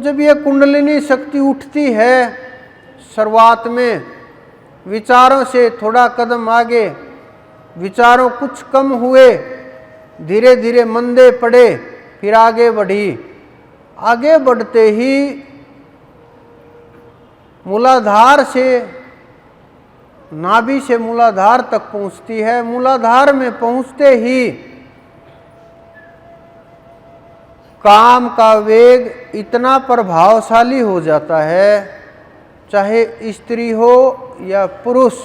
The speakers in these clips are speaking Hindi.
जब ये कुंडलिनी शक्ति उठती है शुरुआत में, विचारों से थोड़ा कदम आगे, विचारों कुछ कम हुए, धीरे धीरे मंदे पड़े, फिर आगे बढ़ी। आगे बढ़ते ही मूलाधार से, नाभि से मूलाधार तक पहुंचती है। मूलाधार में पहुंचते ही काम का वेग इतना प्रभावशाली हो जाता है, चाहे स्त्री हो या पुरुष।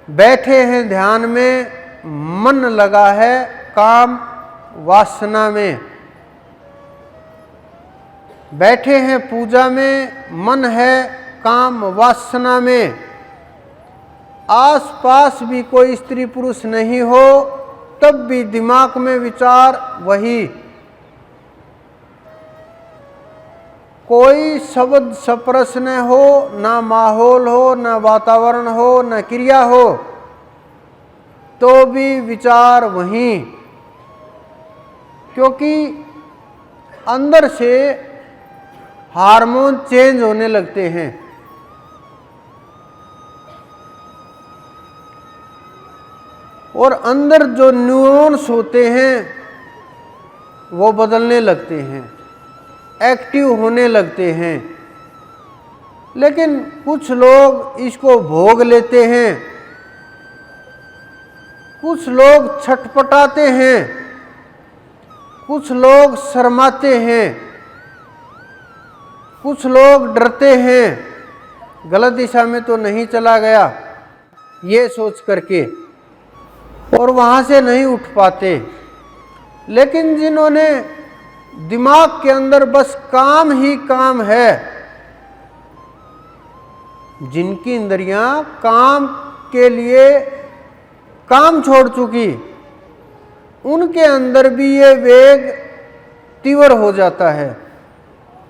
बैठे हैं ध्यान में, मन लगा है काम वासना में। बैठे हैं पूजा में, मन है काम वासना में। आसपास भी कोई स्त्री पुरुष नहीं हो, तब भी दिमाग में विचार वही। कोई शब्द स्पर्श न हो, ना माहौल हो, ना वातावरण हो, ना क्रिया हो, तो भी विचार वही। क्योंकि अंदर से हार्मोन चेंज होने लगते हैं। और अंदर जो न्यूरॉन्स होते हैं वो बदलने लगते हैं, एक्टिव होने लगते हैं। लेकिन कुछ लोग इसको भोग लेते हैं, कुछ लोग छटपटाते हैं, कुछ लोग शर्माते हैं, कुछ लोग डरते हैं, गलत दिशा में तो नहीं चला गया ये सोच करके, और वहाँ से नहीं उठ पाते। लेकिन जिन्होंने दिमाग के अंदर बस काम ही काम है, जिनकी इंद्रियां काम के लिए काम छोड़ चुकी, उनके अंदर भी ये वेग तीव्र हो जाता है,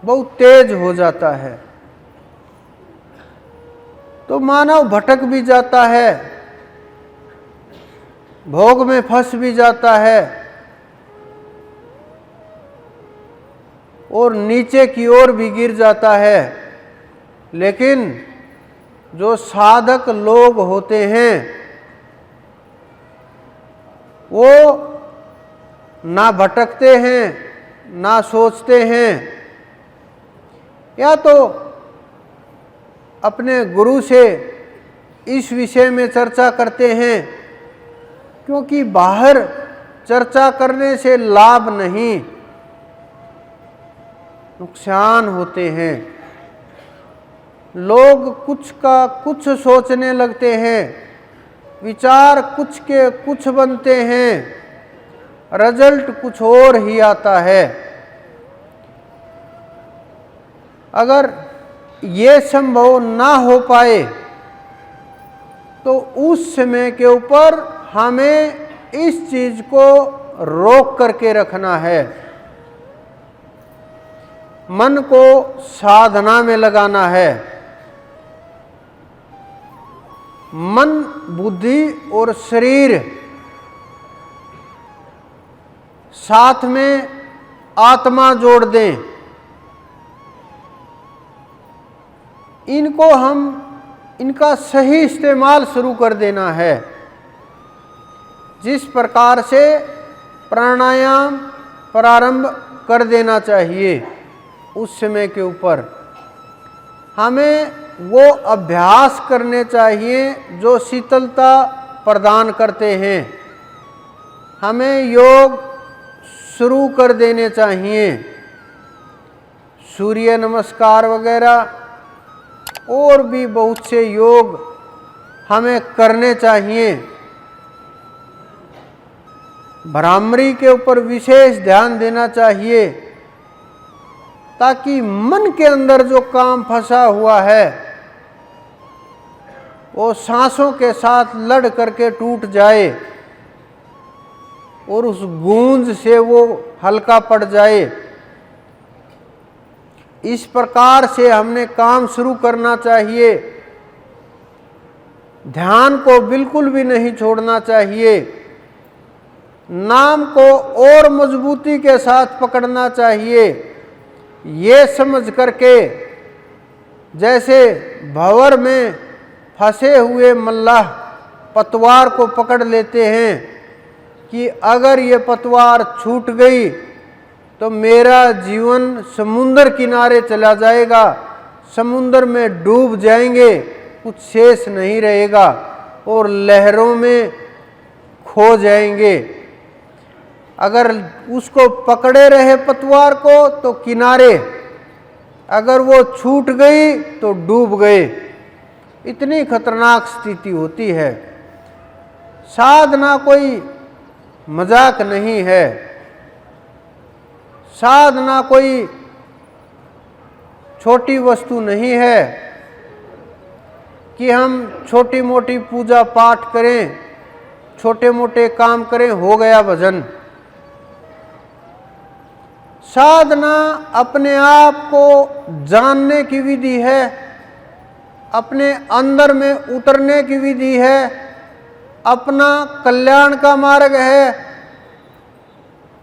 बहुत तेज हो जाता है। तो मानव भटक भी जाता है, भोग में फंस भी जाता है, और नीचे की ओर भी गिर जाता है। लेकिन जो साधक लोग होते हैं वो ना भटकते हैं, ना सोचते हैं, या तो अपने गुरु से इस विषय में चर्चा करते हैं, क्योंकि बाहर चर्चा करने से लाभ नहीं, नुकसान होते हैं। लोग कुछ का कुछ सोचने लगते हैं, विचार कुछ के कुछ बनते हैं, रिजल्ट कुछ और ही आता है। अगर ये संभव ना हो पाए तो उस समय के ऊपर हमें इस चीज को रोक करके रखना है, मन को साधना में लगाना है। मन, बुद्धि और शरीर साथ में आत्मा जोड़ दें। इनको हम, इनका सही इस्तेमाल शुरू कर देना है। जिस प्रकार से प्राणायाम प्रारंभ कर देना चाहिए, उस समय के ऊपर हमें वो अभ्यास करने चाहिए जो शीतलता प्रदान करते हैं। हमें योग शुरू कर देने चाहिए, सूर्य नमस्कार वगैरह और भी बहुत से योग हमें करने चाहिए। भ्रामरी के ऊपर विशेष ध्यान देना चाहिए, ताकि मन के अंदर जो काम फंसा हुआ है वो सांसों के साथ लड़ करके टूट जाए और उस गूंज से वो हल्का पड़ जाए। इस प्रकार से हमने काम शुरू करना चाहिए। ध्यान को बिल्कुल भी नहीं छोड़ना चाहिए। नाम को और मजबूती के साथ पकड़ना चाहिए, ये समझ करके जैसे भंवर में फंसे हुए मल्लाह पतवार को पकड़ लेते हैं कि अगर ये पतवार छूट गई तो मेरा जीवन समुंदर किनारे चला जाएगा, समुंदर में डूब जाएंगे, कुछ शेष नहीं रहेगा और लहरों में खो जाएंगे। अगर उसको पकड़े रहे पतवार को तो किनारे, अगर वो छूट गई तो डूब गए। इतनी खतरनाक स्थिति होती है। साधना कोई मजाक नहीं है, साधना कोई छोटी वस्तु नहीं है कि हम छोटी मोटी पूजा पाठ करें, छोटे मोटे काम करें, हो गया भजन। साधना अपने आप को जानने की विधि है, अपने अंदर में उतरने की विधि है, अपना कल्याण का मार्ग है,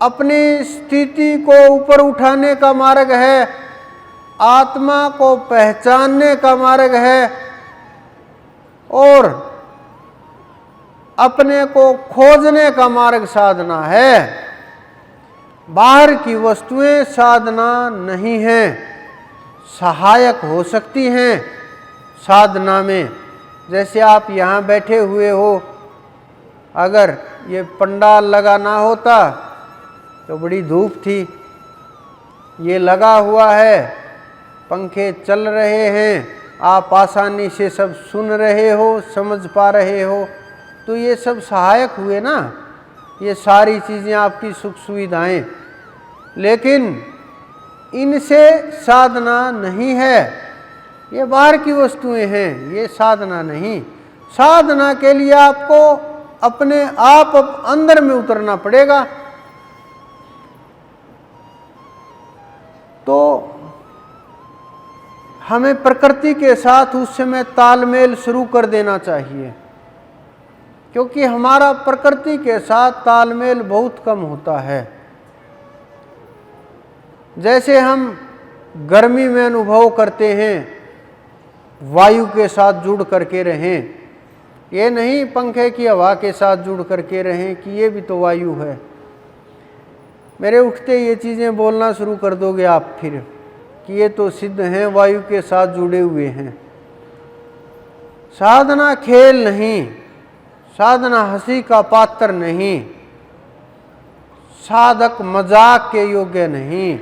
अपनी स्थिति को ऊपर उठाने का मार्ग है, आत्मा को पहचानने का मार्ग है और अपने को खोजने का मार्ग साधना है। बाहर की वस्तुएं साधना नहीं हैं, सहायक हो सकती हैं साधना में। जैसे आप यहाँ बैठे हुए हो, अगर ये पंडाल लगा ना होता तो बड़ी धूप थी, ये लगा हुआ है, पंखे चल रहे हैं, आप आसानी से सब सुन रहे हो, समझ पा रहे हो, तो ये सब सहायक हुए ना, ये सारी चीज़ें आपकी सुख सुविधाएं। लेकिन इनसे साधना नहीं है, ये बाहर की वस्तुएं हैं, ये साधना नहीं। साधना के लिए आपको अपने आप अंदर में उतरना पड़ेगा। तो हमें प्रकृति के साथ उस समय तालमेल शुरू कर देना चाहिए, क्योंकि हमारा प्रकृति के साथ तालमेल बहुत कम होता है। जैसे हम गर्मी में अनुभव करते हैं, वायु के साथ जुड़ करके रहें, ये नहीं पंखे की हवा के साथ जुड़ करके रहें कि ये भी तो वायु है। मेरे उठते ये चीज़ें बोलना शुरू कर दोगे आप फिर कि ये तो सिद्ध हैं, वायु के साथ जुड़े हुए हैं। साधना खेल नहीं, साधना हंसी का पात्र नहीं, साधक मजाक के योग्य नहीं।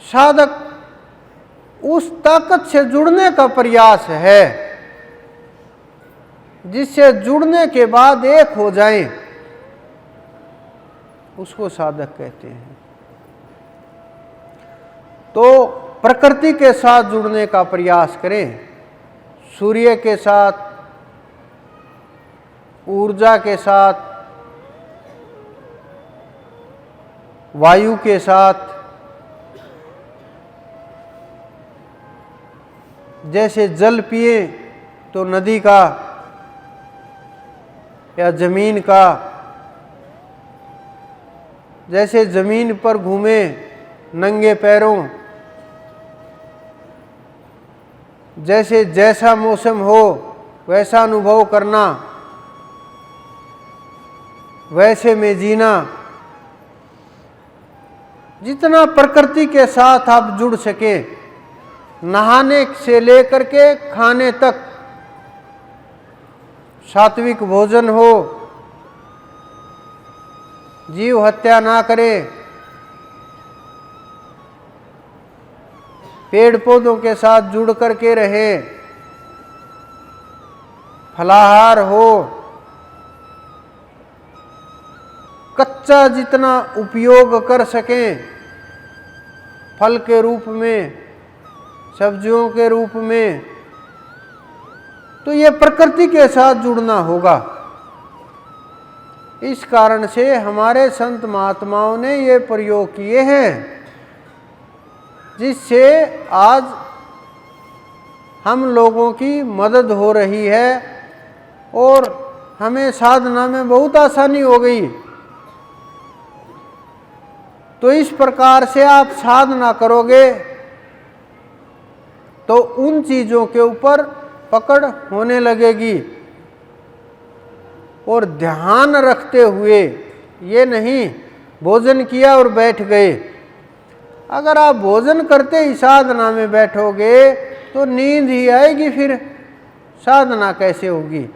साधक उस ताकत से जुड़ने का प्रयास है जिससे जुड़ने के बाद एक हो जाएं, उसको साधक कहते हैं। तो प्रकृति के साथ जुड़ने का प्रयास करें, सूर्य के साथ, ऊर्जा के साथ, वायु के साथ। जैसे जल पिए तो नदी का या जमीन का, जैसे जमीन पर घूमे नंगे पैरों, जैसे जैसा मौसम हो वैसा अनुभव करना, वैसे में जीना। जितना प्रकृति के साथ आप जुड़ सके, नहाने से लेकर के खाने तक, सात्विक भोजन हो, जीव हत्या ना करे, पेड़ पौधों के साथ जुड़ करके रहे, फलाहार हो, कच्चा जितना उपयोग कर सकें, फल के रूप में, सब्जियों के रूप में, तो ये प्रकृति के साथ जुड़ना होगा। इस कारण से हमारे संत महात्माओं ने ये प्रयोग किए हैं, जिससे आज हम लोगों की मदद हो रही है और हमें साधना में बहुत आसानी हो गई। तो इस प्रकार से आप साधना करोगे तो उन चीजों के ऊपर पकड़ होने लगेगी। और ध्यान रखते हुए, ये नहीं भोजन किया और बैठ गए। अगर आप भोजन करते ही साधना में बैठोगे तो नींद ही आएगी, फिर साधना कैसे होगी।